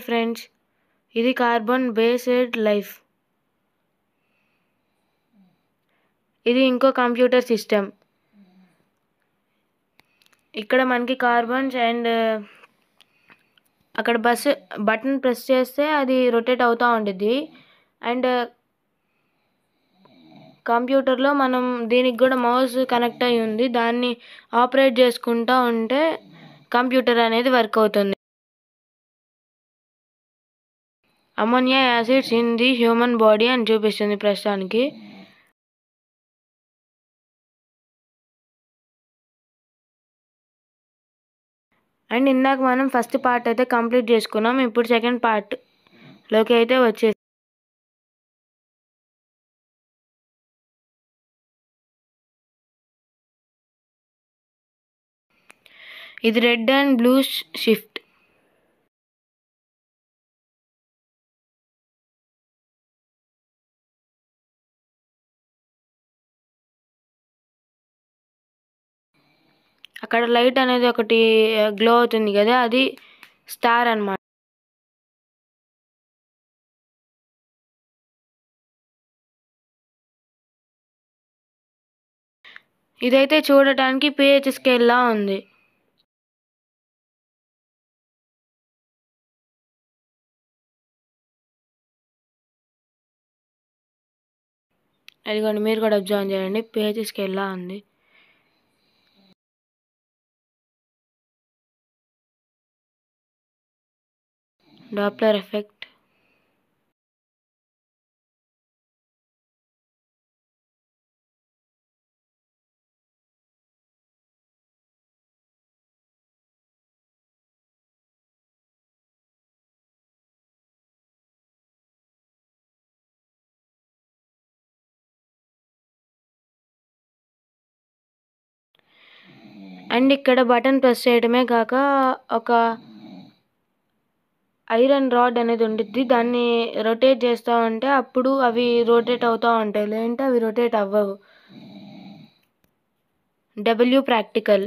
Friends, ఇది carbon based life. ఇది ఇంకో కంప్యూటర్ సిస్టమ్. ఇక్కడ మనకి కార్బన్స్ అండ్ అక్కడ బటన్ ప్రెస్ చేస్తే అది రొటేట్ అవుతూ ఉంటుంది. అండ్ కంప్యూటర్లో మనం దీనికి కూడా మౌస్ కనెక్ట్ అయి ఉంది. దాన్ని ఆపరేట్ చేసుకుంటూ ఉంటే కంప్యూటర్ అనేది వర్క్ అవుతుంది. Ammonia acids in the human body అని చూపిస్తుంది ప్రస్తుతానికి. అండ్ ఇందాక మనం ఫస్ట్ పార్ట్ అయితే కంప్లీట్ చేసుకున్నాం. ఇప్పుడు సెకండ్ పార్ట్లోకి అయితే వచ్చేసి ఇది రెడ్ అండ్ బ్లూ షిఫ్ట్. అక్కడ లైట్ అనేది ఒకటి గ్లో అవుతుంది కదా, అది స్టార్ అన్నమాట. ఇదైతే చూడటానికి pH స్కేల్ లా ఉంది. అదిగోండి, మీరు కూడా అబ్జర్వ్ చేయండి, pH స్కేల్ లా ఉంది. Doppler effect. అండ్ ఇక్కడ బటన్ ప్రెస్ చేయడమే కాక ఒక ఐరన్ రాడ్ అనేది ఉంటుంది. దాన్ని రొటేట్ చేస్తూ ఉంటే అప్పుడు అవి రొటేట్ అవుతూ ఉంటాయి, లేదంటే అవి రొటేట్ అవ్వవు. W practical.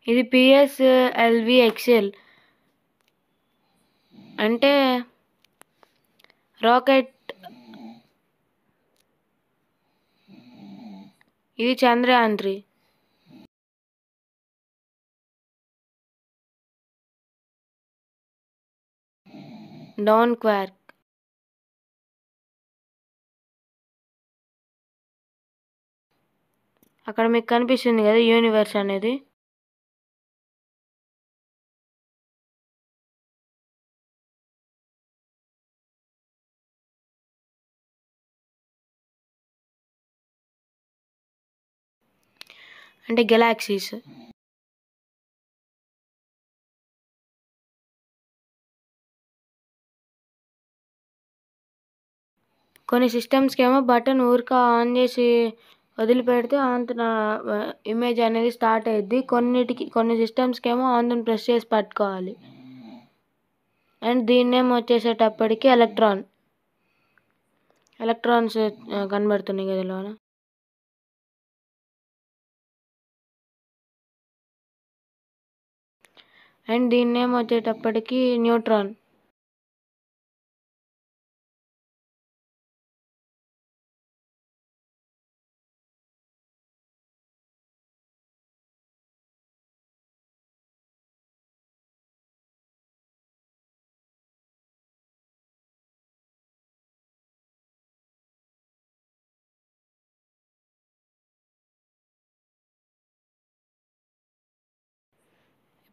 ఇది PSLV ఎక్సెల్ అంటే రాకెట్. ఇది చంద్రయాన్ 3. Down Quark. అక్కడ మీకు కనిపిస్తుంది కదా యూనివర్స్ అనేది. అంటే గెలాక్సీస్. కొన్ని సిస్టమ్స్కి ఏమో బటన్ ఊరిక ఆన్ చేసి వదిలిపెడితే ఆన్ ఇమేజ్ అనేది స్టార్ట్ అయ్యిద్ది. కొన్ని సిస్టమ్స్కి ఏమో ఆన్ ప్రెస్ చేసి పట్టుకోవాలి. అండ్ దీన్నేమో వచ్చేసేటప్పటికి ఎలక్ట్రాన్స్ కనబడుతున్నాయి కదా లోన. అండ్ దీన్నేమో వచ్చేటప్పటికి న్యూట్రాన్.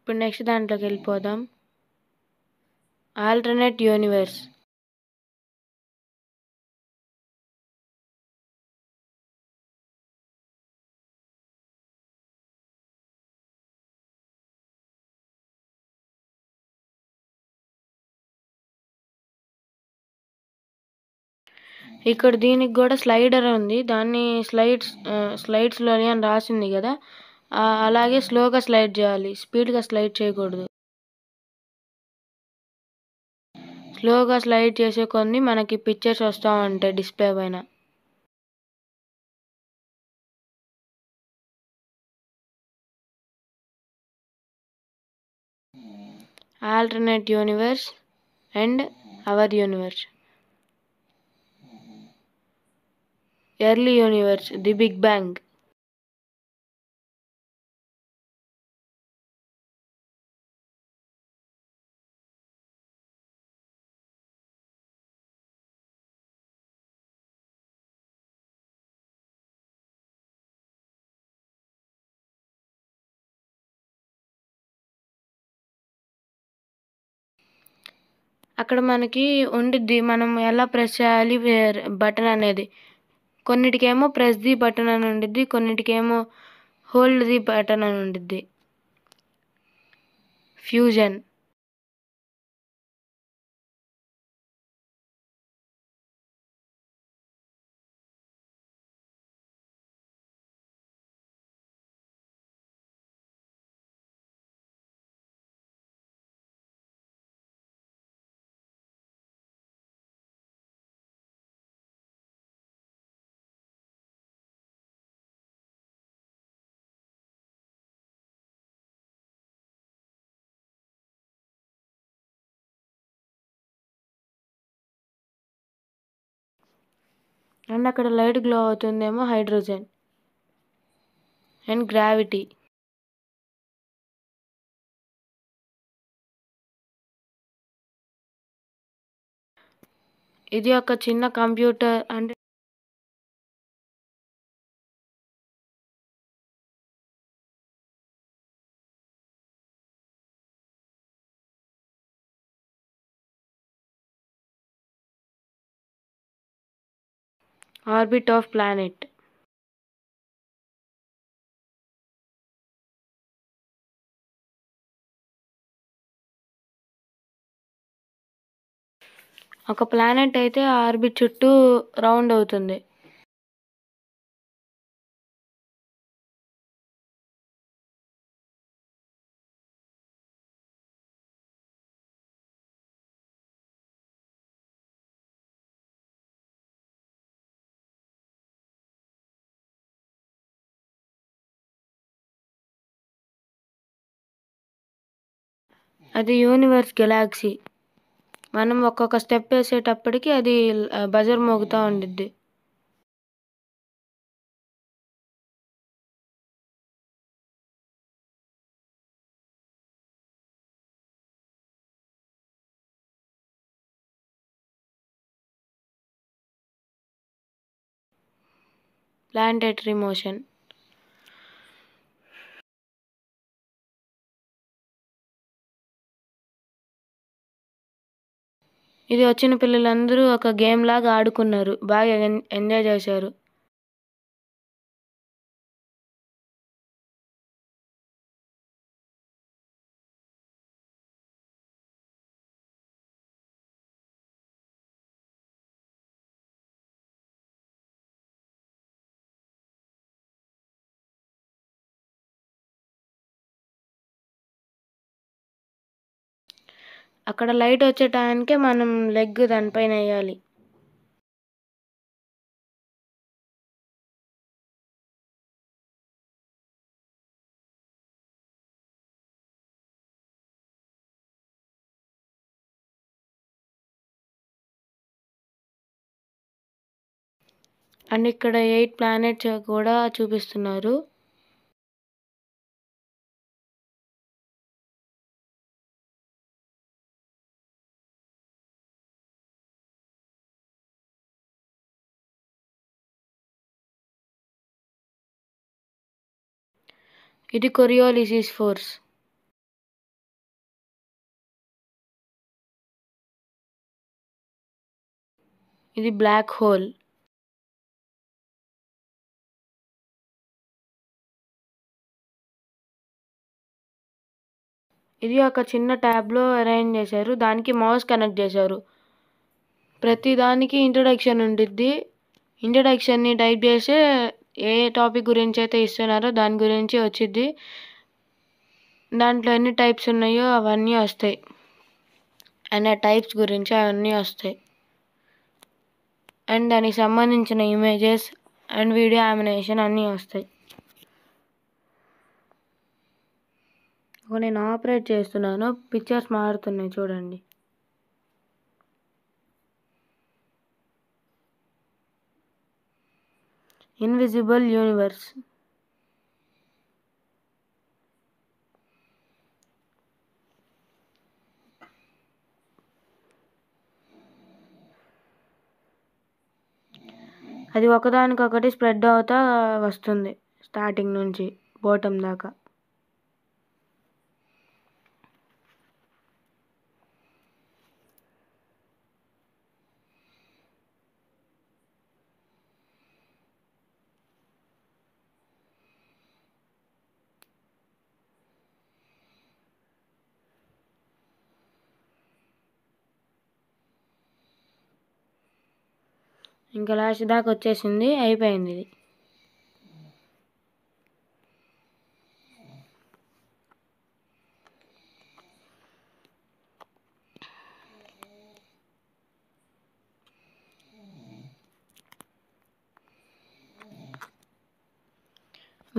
ఇప్పుడు నెక్స్ట్ దాంట్లోకి వెళ్ళిపోదాం. Alternate universe. ఇక్కడ దీనికి కూడా స్లైడర్ ఉంది. దాన్ని స్లైడ్స్లోని అని రాసింది కదా, అలాగే స్లోగా స్లైడ్ చేయాలి, స్పీడ్గా స్లైడ్ చేయకూడదు. స్లోగా స్లైడ్ చేసే కొన్ని మనకి పిక్చర్స్ వస్తూ ఉంటాయి డిస్ప్లే పైన. Alternate universe and our universe. Early universe, the big bang. అక్కడ మనకి ఉండిద్ది, మనం ఎలా ప్రెస్ చేయాలి బటన్ అనేది. కొన్నిటికేమో ప్రెస్ ది బటన్ అని ఉండిద్ది, కొన్నిటికేమో హోల్డ్ ది బటన్ అని ఉండిద్ది. ఫ్యూజన్. అండ్ అక్కడ లైట్ గ్లో అవుతుందేమో హైడ్రోజన్. And gravity. ఇది ఒక చిన్న కంప్యూటర్ అంటే ఆర్బిట్ ఆఫ్ ప్లానెట్. ఒక ప్లానెట్ అయితే ఆర్బిట్ చుట్టూ రౌండ్ అవుతుంది. అది యూనివర్స్, గెలాక్సీ. మనం ఒక్కొక్క స్టెప్ వేసేటప్పటికి అది బజర్ మోగుతూ ఉండిద్ది. Planetary motion. ఇది వచ్చిన పిల్లలందరూ ఒక గేమ్ లాగా ఆడుకున్నారు, బాగా ఎంజాయ్ చేశారు. అక్కడ లైట్ వచ్చే టయానికే మనం లెగ్ దానిపైన వేయాలి. అండ్ ఇక్కడ 8 ప్లానెట్స్ కూడా చూపిస్తున్నారు. ఇది కొరియోలిసిస్ ఫోర్స్. ఇది బ్లాక్ హోల్. ఇది ఒక చిన్న ట్యాబ్లో అరేంజ్ చేశారు, దానికి మౌస్ కనెక్ట్ చేశారు. ప్రతి దానికి ఇంట్రొడక్షన్ ఉండిద్ది. ఇంట్రొడక్షన్ని టైప్ చేస్తే ఏ టాపిక్ గురించి అయితే ఇస్తున్నారో దాని గురించి వచ్చిద్ది. దాంట్లో ఎన్ని టైప్స్ ఉన్నాయో అవన్నీ వస్తాయి. అండ్ ఆ టైప్స్ గురించి అవన్నీ వస్తాయి. అండ్ దానికి సంబంధించిన ఇమేజెస్ అండ్ వీడియో యానిమేషన్ అన్నీ వస్తాయి. నేను ఆపరేట్ చేస్తున్నాను, పిక్చర్స్ మారుతున్నాయి చూడండి. Invisible universe. అది ఒకదానికొకటి స్ప్రెడ్ అవుతా వస్తుంది స్టార్టింగ్ నుంచి బాటమ్ దాకా. ఇంకా లాస్ట్ దాకా వచ్చేసింది, అయిపోయింది ఇది.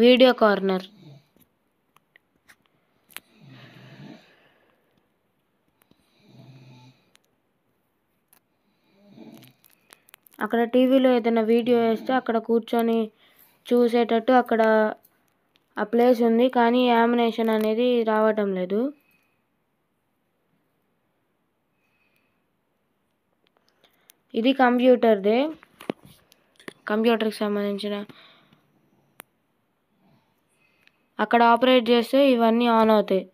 Video corner. అక్కడ టీవీలో ఏదైనా వీడియో వేస్తే అక్కడ కూర్చొని చూసేటట్టు అక్కడ ఆ ప్లేస్ ఉంది, కానీ యానిమేషన్ అనేది రావటం లేదు. ఇది కంప్యూటర్కి సంబంధించిన. అక్కడ ఆపరేట్ చేస్తే ఇవన్నీ ఆన్ అవుతాయి.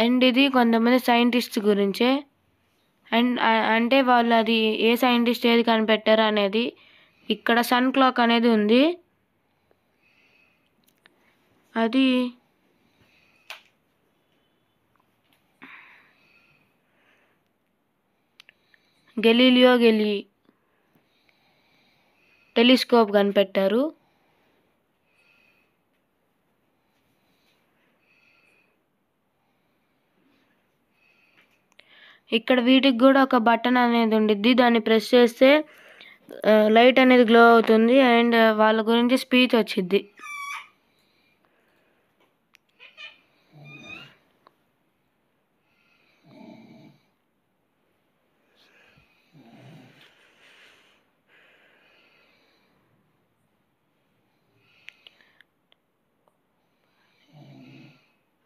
అండ్ ఇది కొంతమంది సైంటిస్ట్ గురించే. అండ్ అంటే వాళ్ళు అది ఏ సైంటిస్ట్ ఏది కనిపెట్టారు అనేది. ఇక్కడ సన్ క్లాక్ అనేది ఉంది, అది గెలీలియో టెలిస్కోప్ కనిపెట్టారు. ఇక్కడ వీటికి కూడా ఒక బటన్ అనేది ఉండిద్ది, దాన్ని ప్రెస్ చేస్తే లైట్ అనేది గ్లో అవుతుంది అండ్ వాళ్ళ గురించి స్పీచ్ వచ్చిద్ది.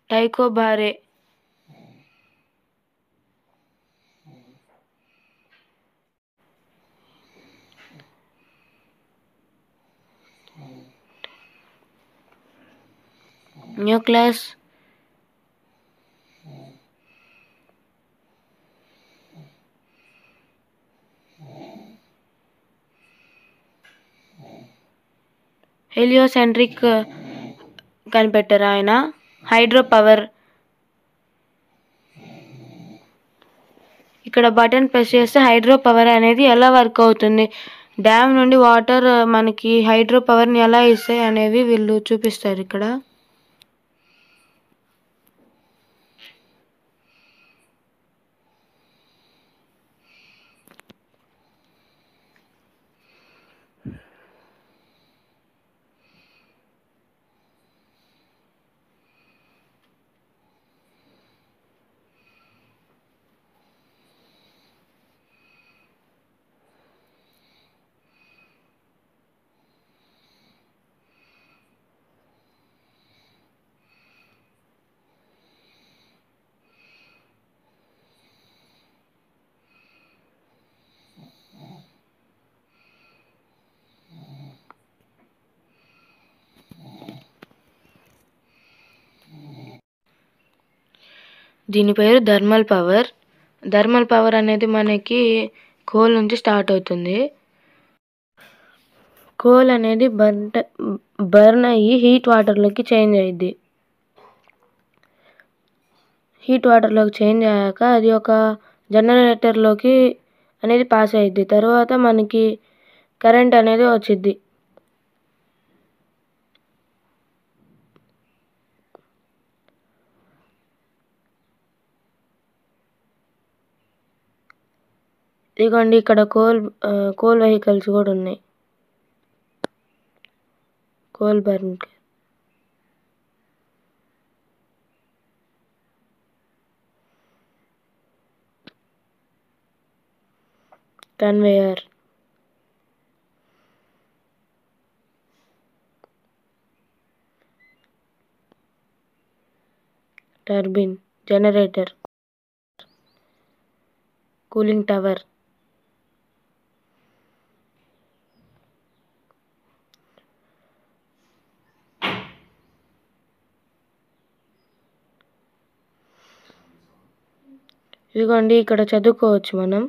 టైకో బారే. న్యూక్లియస్. హెలియోసెంట్రిక్ కనిపెట్టారు ఆయన. Hydro power. ఇక్కడ బటన్ ప్రెస్ చేస్తే హైడ్రో పవర్ అనేది ఎలా వర్క్ అవుతుంది, డ్యామ్ నుండి వాటర్ మనకి హైడ్రో పవర్ని ఎలా ఇస్తాయి అనేవి వీళ్ళు చూపిస్తారు ఇక్కడ. దీని పేరు థర్మల్ పవర్. థర్మల్ పవర్ అనేది మనకి కోల్ నుంచి స్టార్ట్ అవుతుంది. కోల్ అనేది బర్న్ అయ్యి హీట్ వాటర్లోకి చేంజ్ అయ్యిద్ది. హీట్ వాటర్లోకి చేంజ్ అయ్యాక అది ఒక జనరేటర్లోకి అనేది పాస్ అయ్యిద్ది. తర్వాత మనకి కరెంట్ అనేది వచ్చిద్ది. ఇదిగోండి ఇక్కడ కోల్ వెహికల్స్ కూడా ఉన్నాయి. Coal burn conveyor, turbine, generator, cooling tower, ఇదిగోండి ఇక్కడ చదువుకోవచ్చు మనం.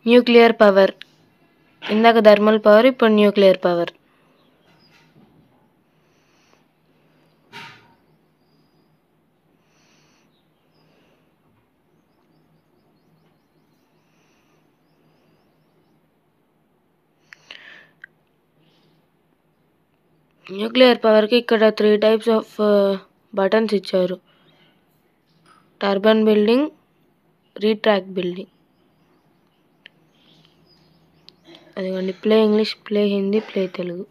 న్యూక్లియర్ పవర్, ఇందాక థర్మల్ పవర్, ఇప్పుడు న్యూక్లియర్ పవర్. న్యూక్లియర్ పవర్కి ఇక్కడ 3 types ఆఫ్ బటన్స్ ఇచ్చారు. Turbine building, retract building. అదిగోండి play English, play Hindi, play Telugu.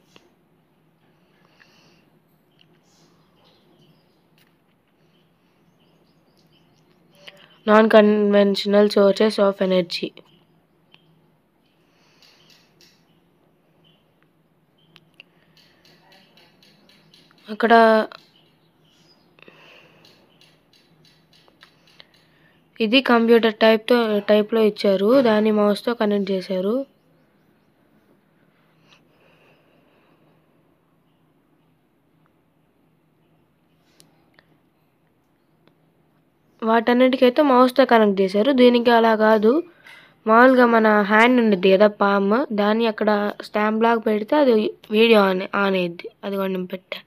Non conventional sources of energy. అక్కడ ఇది కంప్యూటర్ టైప్లో ఇచ్చారు, దాన్ని మౌస్తో కనెక్ట్ చేశారు. వాటన్నిటికైతే మౌస్తో కనెక్ట్ చేశారు. దీనికి అలా కాదు, మామూలుగా మన హ్యాండ్ ఉండిద్ది కదా పామ్, దాన్ని అక్కడ స్టాంప్ లాగా పెడితే అది వీడియో ఆన్ అయ్యిద్ది. అది కొంచెం పెట్టా.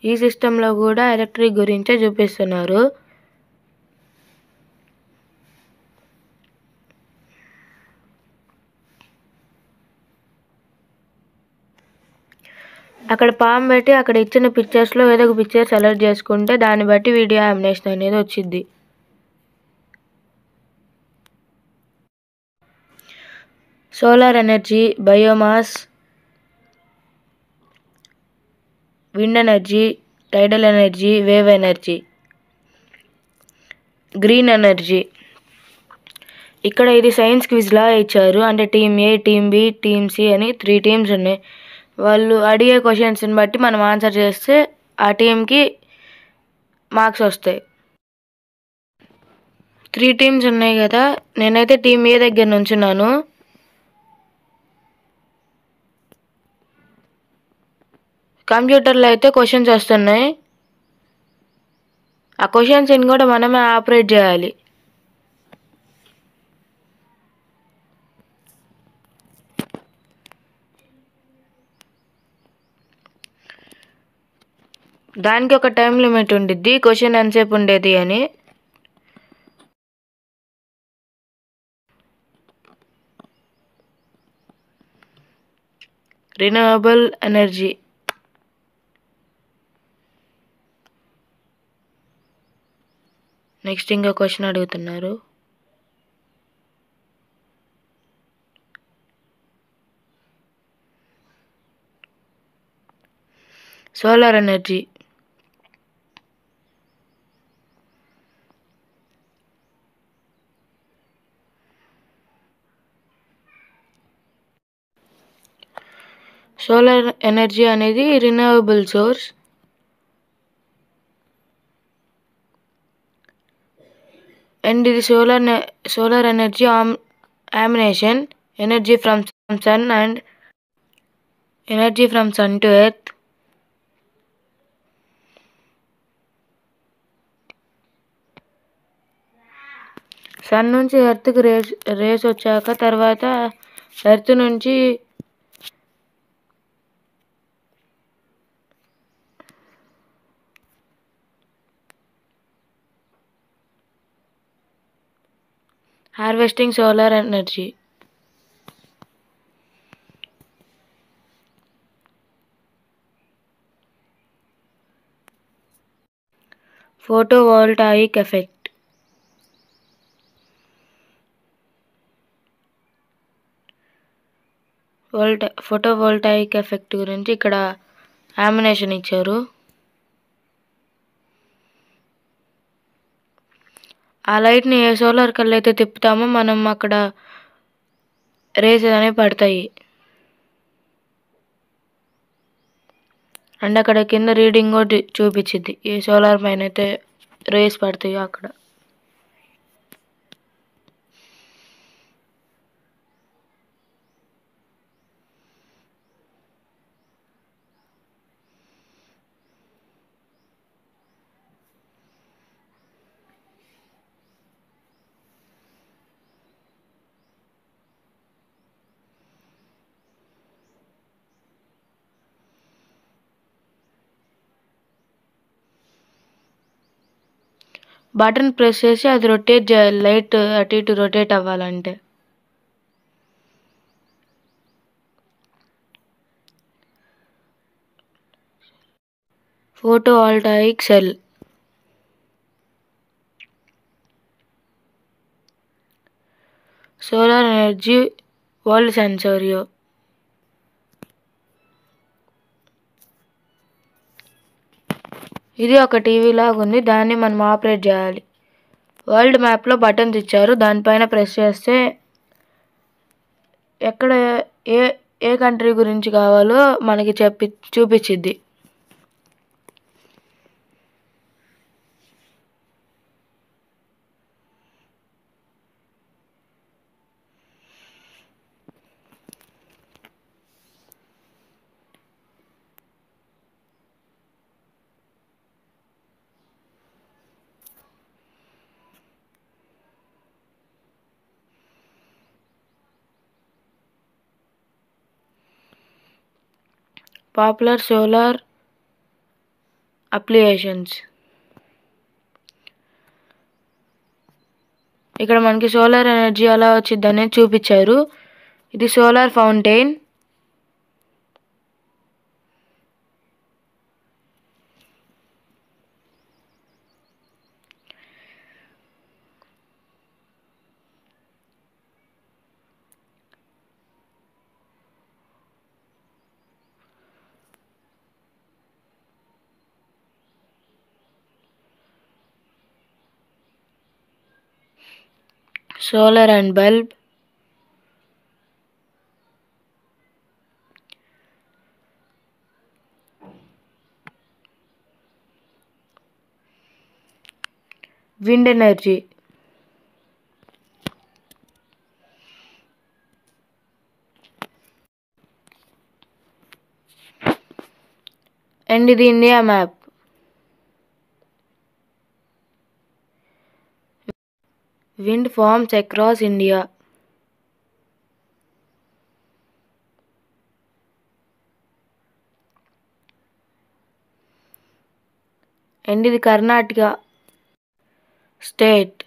ఈ సిస్టంలో కూడా ఎలక్ట్రిక్ గురించే చూపిస్తున్నారు. అక్కడ పామ్ పెట్టి అక్కడ ఇచ్చిన పిక్చర్స్లో ఏదో ఒక పిక్చర్ సెలెక్ట్ చేసుకుంటే దాన్ని బట్టి వీడియో యానిమేషన్ అనేది వచ్చింది. Solar energy, biomass, wind energy, టైడల్ energy, wave energy, green energy. ఇక్కడ ఇది సైన్స్ క్విజ్లా ఇచ్చారు. అంటే టీమ్ ఏ, టీమ్ బి, టీమ్ సి అని 3 teams ఉన్నాయి. వాళ్ళు అడిగే క్వశ్చన్స్ని బట్టి మనం ఆన్సర్ చేస్తే ఆ టీంకి మార్క్స్ వస్తాయి. 3 teams ఉన్నాయి కదా, నేనైతే టీమ్ ఏ దగ్గర నుంచున్నాను. కంప్యూటర్లో అయితే క్వశ్చన్స్ వస్తున్నాయి. ఆ క్వశ్చన్స్ని కూడా మనమే ఆపరేట్ చేయాలి. దానికి ఒక టైం లిమిట్ ఉండిద్ది, క్వశ్చన్ ఎంతసేపు ఉండేది అని. రిన్యూవబుల్ ఎనర్జీ, నెక్స్ట్ ఇంకో క్వశ్చన్ అడుగుతున్నారు. సోలార్ ఎనర్జీ, సోలార్ ఎనర్జీ అనేది రిన్యూవబుల్ సోర్స్. And ఇది solar energy emanation, energy from sun and energy from sun to earth. Sun నుంచి ఎర్త్కి రేస్ వచ్చాక తర్వాత ఎర్త్ నుంచి harvesting solar energy. Photovoltaic effect. Photovoltaic effect గురించి ఇక్కడ యామినేషన్ ఇచ్చారు. ఆ లైట్ని ఏ సోలార్ కల్లు అయితే తిప్పుతామో మనం అక్కడ రేస్ అనేవి పడతాయి. అండ్ అక్కడ కింద రీడింగ్ కూడా చూపించింది ఏ సోలార్ పైన అయితే రేస్ పడతాయో అక్కడ. బటన్ ప్రెస్ చేసి అది రొటేట్ చేయాలి, లైట్ అటు ఇటు రొటేట్ అవ్వాలంటే. Photovoltaic cell. Solar energy world సెన్సోరియో. ఇది ఒక టీవీ లాగా ఉంది, దాన్ని మనం ఆపరేట్ చేయాలి. వరల్డ్ మ్యాప్లో బటన్స్ ఇచ్చారు, దానిపైన ప్రెస్ చేస్తే ఎక్కడ ఏ ఏ కంట్రీ గురించి కావాలో మనకి చూపించిద్ది. Popular solar applications. ఇక్కడ మనకి సోలార్ ఎనర్జీ ఎలా వచ్చింది అనేది చూపించారు. ఇది solar fountain. Solar and bulb. Wind energy. And ఇది India map. Wind farms across India. And ఇది కర్ణాటక స్టేట్.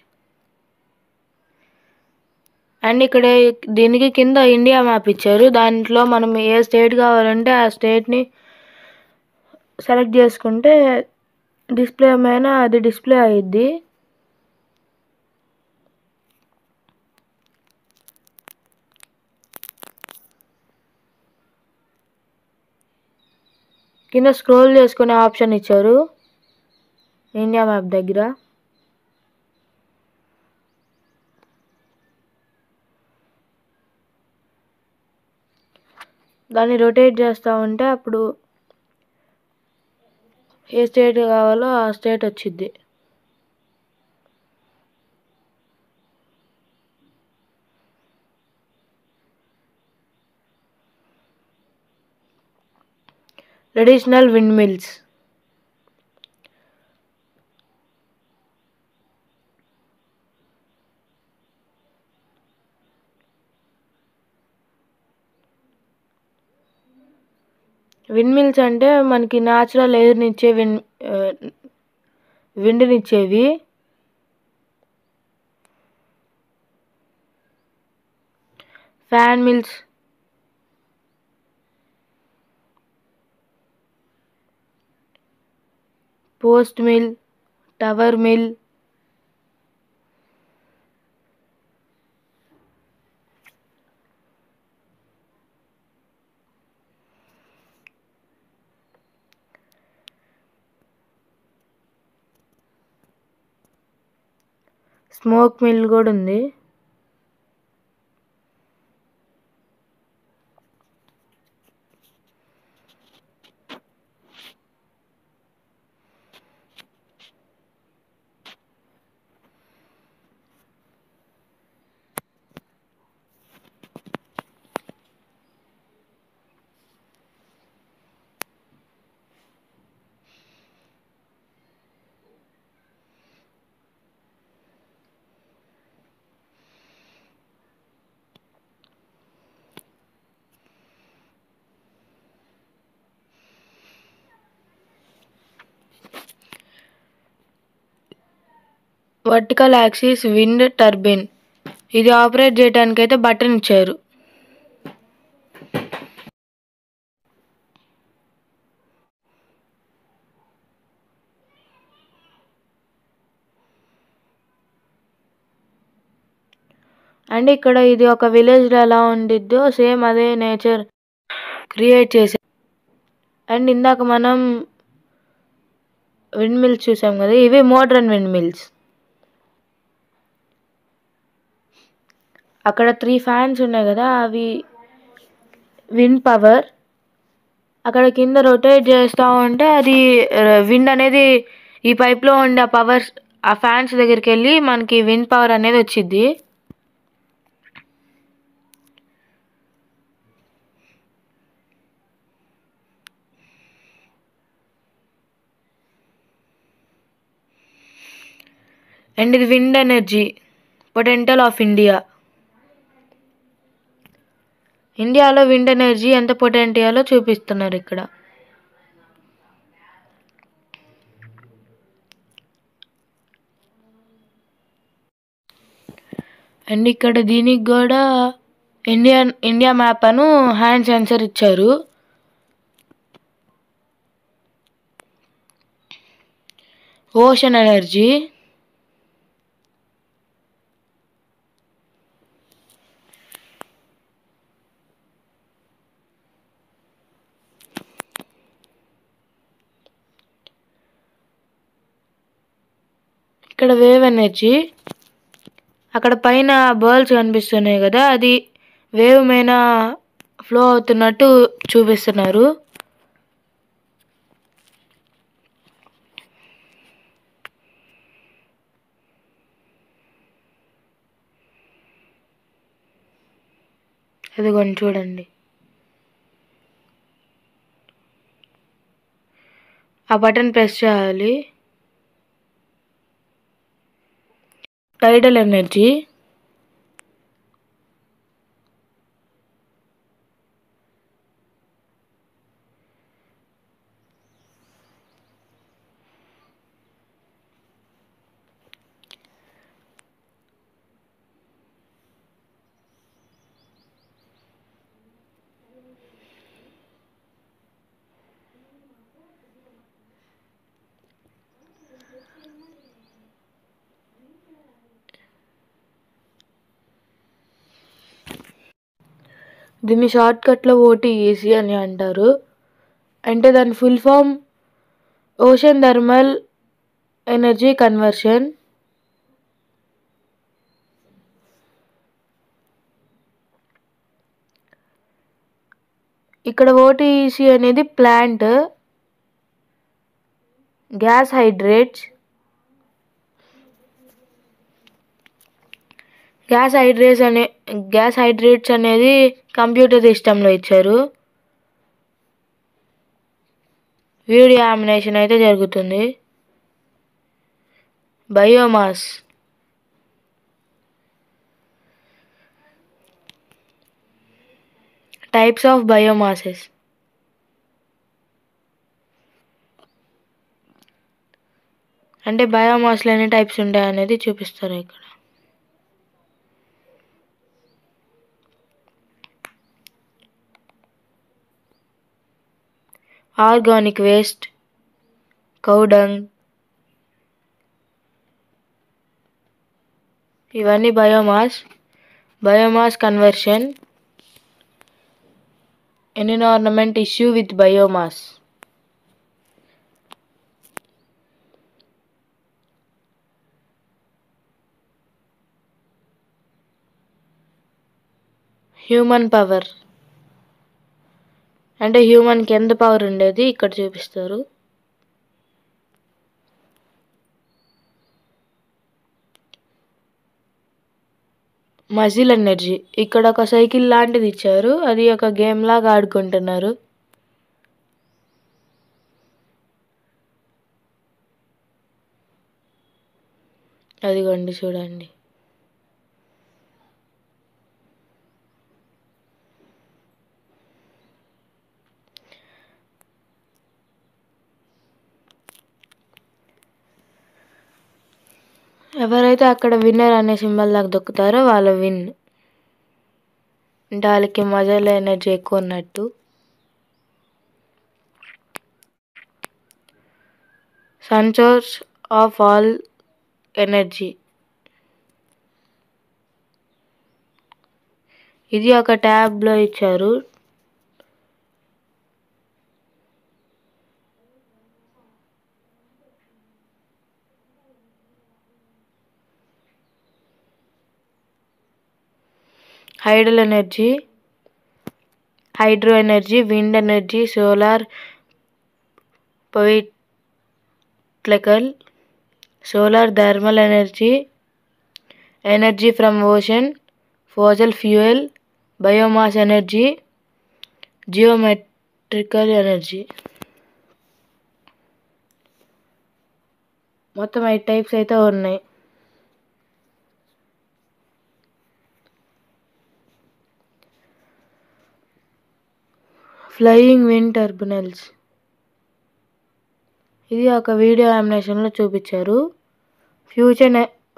అండ్ ఇక్కడ దీనికి కింద ఇండియా మ్యాప్ ఇచ్చారు, దాంట్లో మనం ఏ స్టేట్ కావాలంటే ఆ స్టేట్ని సెలెక్ట్ చేసుకుంటే డిస్ప్లే పైన అది డిస్ప్లే అయ్యిద్ది. కింద స్క్రోల్ చేసుకునే ఆప్షన్ ఇచ్చారు ఇండియా మ్యాప్ దగ్గర. దాన్ని రొటేట్ చేస్తూ ఉంటే అప్పుడు ఏ స్టేట్ కావాలో ఆ స్టేట్ వచ్చిద్ది. Traditional windmills. విండ్మిల్స్ అంటే మనకి న్యాచురల్ ఎయిర్నిచ్చే విండ్నిచ్చేవి. Fan mills, post mill, tower mill, smoke mill కూడా ఉంది. Vertical axis wind turbine. ఇది ఆపరేట్ చేయడానికి అయితే బటన్ ఇచ్చారు. అండ్ ఇక్కడ ఇది ఒక విలేజ్లో ఎలా ఉండిద్దో సేమ్ అదే నేచర్ క్రియేట్ చేసే. అండ్ ఇందాక మనం విండ్ మిల్స్ చూసాం కదా, ఇవి మోడ్రన్ విండ్ మిల్స్. అక్కడ 3 ఫ్యాన్స్ ఉన్నాయి కదా, అవి విండ్ పవర్. అక్కడ కింద రొటేట్ చేస్తూ ఉంటే అది విండ్ అనేది ఈ పైప్లో ఉండే పవర్ ఆ ఫ్యాన్స్ దగ్గరికి వెళ్ళి మనకి విండ్ పవర్ అనేది వచ్చింది. అండ్ ఇది wind energy potential of India. ఇండియాలో విండ్ ఎనర్జీ ఎంత పొటెన్షియలో చూపిస్తున్నారు ఇక్కడ. అండ్ ఇక్కడ దీనికి కూడా ఇండియా మ్యాప్ అను హ్యాండ్ సెన్సర్ ఇచ్చారు. ఓషన్ ఎనర్జీ, ఇక్కడ వేవ్ ఎనర్జీ. అక్కడ పైన బర్డ్స్ కనిపిస్తున్నాయి కదా, అది వేవ్ మీద ఫ్లో అవుతున్నట్టు చూపిస్తున్నారు. అదిగోండి చూడండి, ఆ బటన్ ప్రెస్ చేయాలి. టైడల్ ఎనర్జీ, దీన్ని షార్ట్కట్లో ఓటీఈసీ అని అంటారు. అంటే దాని full form ocean thermal energy conversion. ఇక్కడ ఓటీఈసీ అనేది ప్లాంట్ గ్యాస్ హైడ్రేట్స్ అనేది కంప్యూటర్ సిస్టంలో ఇచ్చారు. డీయామినేషన్ అయితే జరుగుతుంది. Biomass types of biomasses. అంటే బయోమాస్లో ఎన్ని టైప్స్ ఉంటాయి అనేది చూపిస్తారు ఇక్కడ. ఆర్గానిక్ వేస్ట్, కౌ డంగ్, ఇవన్నీ biomass conversion, environment issue with biomass. Human power అంటే హ్యూమన్కి ఎంత పవర్ ఉండేది ఇక్కడ చూపిస్తారు. మజిల్ ఎనర్జీ, ఇక్కడ ఒక సైకిల్ లాంటిది ఇచ్చారు, అది ఒక గేమ్ లాగా ఆడుకుంటున్నారు. అదిగోండి చూడండి. ఎవరైతే అక్కడ విన్నర్ అనే సింబల్ దాకా దొక్కుతారో వాళ్ళ విన్. అంటే వాళ్ళకి మజిల్ ఎనర్జీ ఎక్కువ ఉన్నట్టు. Sun source of all energy, ఇది ఒక ట్యాబ్లో ఇచ్చారు. Hydro energy, wind energy, solar పొయిట్లికల్, solar thermal energy from ocean, fossil fuel, biomass energy, geometrical energy. మొత్తం 8 టైప్స్ అయితే ఉన్నాయి. ఫ్లయింగ్ విండ్ టర్బైన్స్, ఇది ఒక వీడియో యానిమేషన్లో చూపించారు.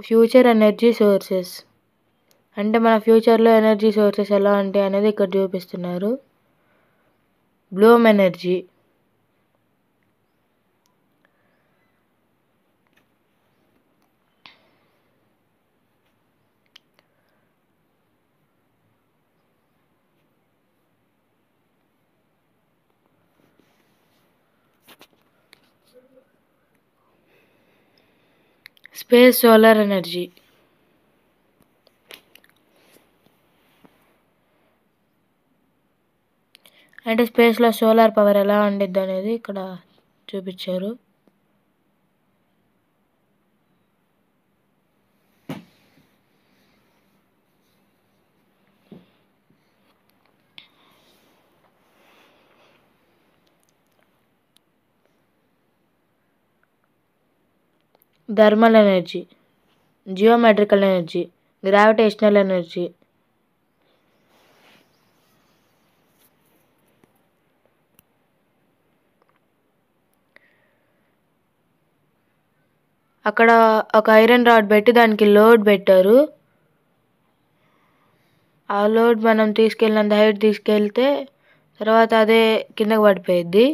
ఫ్యూచర్ ఎనర్జీ సోర్సెస్, అంటే మన ఫ్యూచర్లో ఎనర్జీ సోర్సెస్ ఎలా ఉంటాయి అనేది ఇక్కడ చూపిస్తున్నారు. Bloom energy, space solar energy, అంటే స్పేస్లో సోలార్ పవర్ ఎలా ఉండిద్ది అనేది ఇక్కడ చూపించారు. Thermal energy, geometrical energy, gravitational energy. అక్కడ ఒక ఐరన్ రాడ్ పెట్టి దానికి లోడ్ పెట్టారు. ఆ లోడ్ మనం తీసుకెళ్ళినంత హైట్ తీసుకెళ్తే తర్వాత అదే కిందకి పడిపోయిద్ది.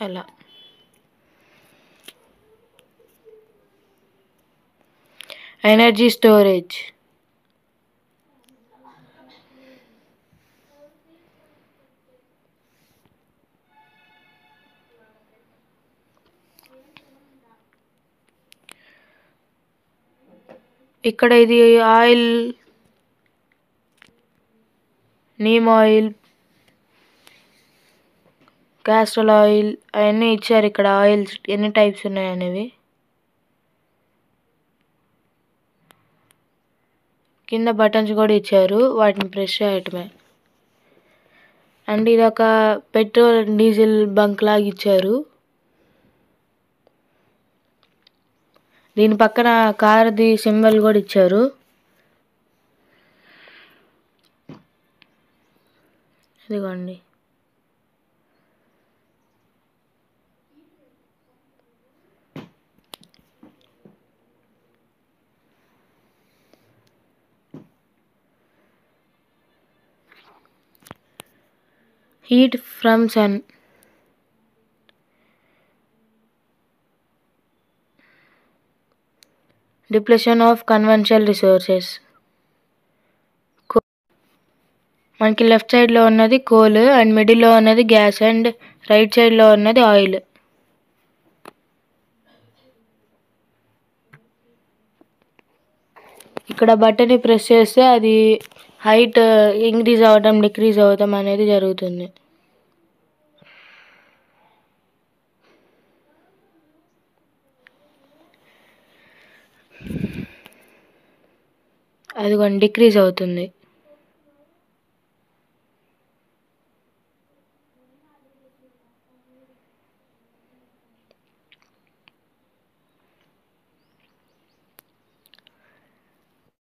అలా ఎనర్జీ స్టోరేజ్, ఇక్కడ ఇది oil, neem oil, Castrol oil అవన్నీ ఇచ్చారు ఇక్కడ. ఆయిల్స్ ఎన్ని టైప్స్ ఉన్నాయి అనేవి. కింద బటన్స్ కూడా ఇచ్చారు, వాటిని ప్రెస్ చేయటమే. అండ్ ఇది ఒక పెట్రోల్ అండ్ డీజిల్ బంక్ లాగా ఇచ్చారు. దీని పక్కన కార్ది సింబల్ కూడా ఇచ్చారు. ఇదిగోండి. Heat from sun. Depletion of conventional resources. మనకి లెఫ్ట్ సైడ్లో ఉన్నది కోల్ అండ్ మిడిల్లో ఉన్నది గ్యాస్ అండ్ రైట్ సైడ్లో ఉన్నది ఆయిల్. ఇక్కడ బటన్ని ప్రెస్ చేస్తే అది హైట్ ఇంక్రీజ్ అవ్వడం డిక్రీజ్ అవ్వడం అనేది జరుగుతుంది. అదిగోండి డిక్రీజ్ అవుతుంది.